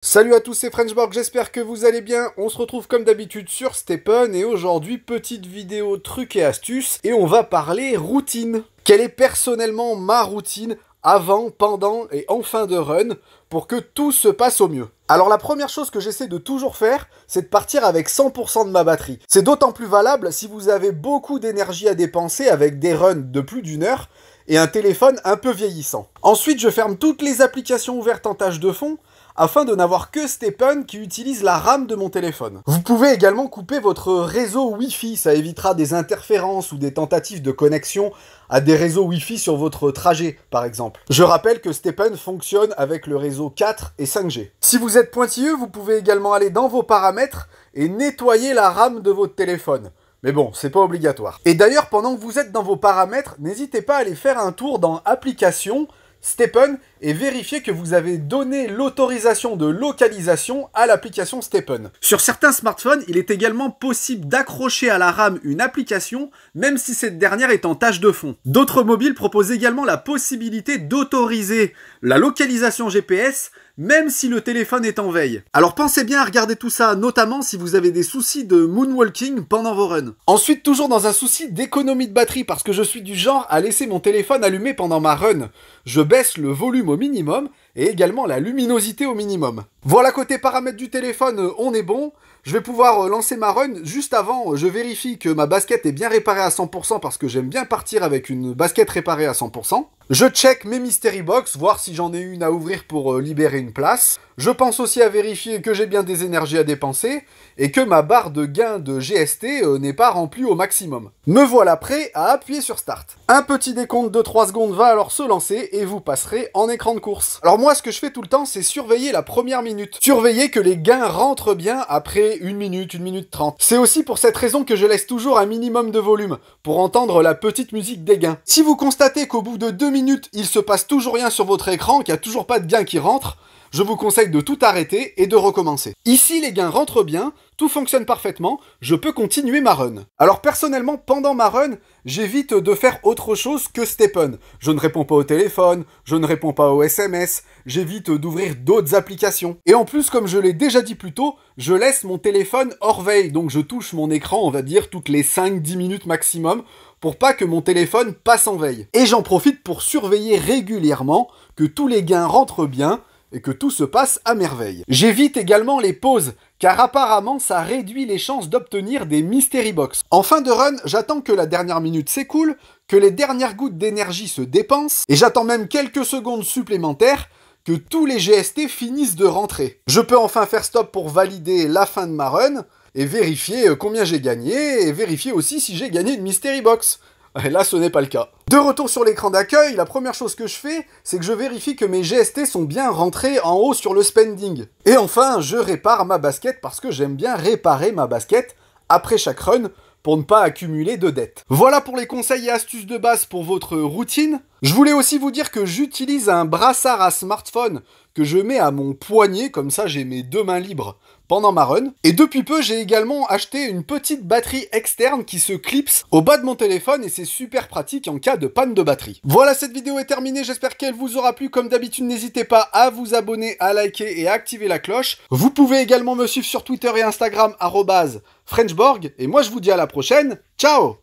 Salut à tous, c'est Frenchborg, j'espère que vous allez bien. On se retrouve comme d'habitude sur Stephen et aujourd'hui, petite vidéo trucs et astuces et on va parler routine. Quelle est personnellement ma routine avant, pendant et en fin de run pour que tout se passe au mieux? Alors la première chose que j'essaie de toujours faire, c'est de partir avec 100% de ma batterie. C'est d'autant plus valable si vous avez beaucoup d'énergie à dépenser avec des runs de plus d'une heure et un téléphone un peu vieillissant. Ensuite, je ferme toutes les applications ouvertes en tâche de fond afin de n'avoir que Stephen qui utilise la RAM de mon téléphone. Vous pouvez également couper votre réseau Wi-Fi, ça évitera des interférences ou des tentatives de connexion à des réseaux Wi-Fi sur votre trajet, par exemple. Je rappelle que Stephen fonctionne avec le réseau 4 et 5G. Si vous êtes pointilleux, vous pouvez également aller dans vos paramètres et nettoyer la RAM de votre téléphone. Mais bon, c'est pas obligatoire. Et d'ailleurs, pendant que vous êtes dans vos paramètres, n'hésitez pas à aller faire un tour dans Applications, Stephen, et vérifier que vous avez donné l'autorisation de localisation à l'application Stephen. Sur certains smartphones, il est également possible d'accrocher à la RAM une application, même si cette dernière est en tâche de fond. D'autres mobiles proposent également la possibilité d'autoriser la localisation GPS, même si le téléphone est en veille. Alors pensez bien à regarder tout ça, notamment si vous avez des soucis de moonwalking pendant vos runs. Ensuite, toujours dans un souci d'économie de batterie, parce que je suis du genre à laisser mon téléphone allumé pendant ma run. Je baisse le volume au minimum et également la luminosité au minimum. Voilà, côté paramètres du téléphone, on est bon. Je vais pouvoir lancer ma run. Juste avant, je vérifie que ma basket est bien réparée à 100% parce que j'aime bien partir avec une basket réparée à 100%. Je check mes mystery box, voir si j'en ai une à ouvrir pour libérer une place. Je pense aussi à vérifier que j'ai bien des énergies à dépenser et que ma barre de gain de GST n'est pas remplie au maximum. Me voilà prêt à appuyer sur Start. Un petit décompte de 3 secondes va alors se lancer et vous passerez en écran de course. Alors moi, ce que je fais tout le temps, c'est surveiller la première minute. Surveiller que les gains rentrent bien après 1 minute 30. C'est aussi pour cette raison que je laisse toujours un minimum de volume, pour entendre la petite musique des gains. Si vous constatez qu'au bout de 2 minutes, il se passe toujours rien sur votre écran, qu'il n'y a toujours pas de gains qui rentrent, je vous conseille de tout arrêter et de recommencer. Ici, les gains rentrent bien, tout fonctionne parfaitement, je peux continuer ma run. Alors personnellement, pendant ma run, j'évite de faire autre chose que Stephen. Je ne réponds pas au téléphone, je ne réponds pas aux SMS, j'évite d'ouvrir d'autres applications. Et en plus, comme je l'ai déjà dit plus tôt, je laisse mon téléphone hors veille, donc je touche mon écran, on va dire, toutes les 5-10 minutes maximum, pour pas que mon téléphone passe en veille. Et j'en profite pour surveiller régulièrement que tous les gains rentrent bien, et que tout se passe à merveille. J'évite également les pauses, car apparemment ça réduit les chances d'obtenir des mystery box. En fin de run, j'attends que la dernière minute s'écoule, que les dernières gouttes d'énergie se dépensent, et j'attends même quelques secondes supplémentaires que tous les GST finissent de rentrer. Je peux enfin faire stop pour valider la fin de ma run, et vérifier combien j'ai gagné, et vérifier aussi si j'ai gagné une mystery box. Et là, ce n'est pas le cas. De retour sur l'écran d'accueil, la première chose que je fais, c'est que je vérifie que mes GST sont bien rentrés en haut sur le spending. Et enfin, je répare ma basket parce que j'aime bien réparer ma basket après chaque run pour ne pas accumuler de dettes. Voilà pour les conseils et astuces de base pour votre routine. Je voulais aussi vous dire que j'utilise un brassard à smartphone que je mets à mon poignet, comme ça j'ai mes deux mains libres pendant ma run. Et depuis peu, j'ai également acheté une petite batterie externe qui se clipse au bas de mon téléphone et c'est super pratique en cas de panne de batterie. Voilà, cette vidéo est terminée, j'espère qu'elle vous aura plu. Comme d'habitude, n'hésitez pas à vous abonner, à liker et à activer la cloche. Vous pouvez également me suivre sur Twitter et Instagram @Frenchborg. Et moi, je vous dis à la prochaine. Ciao!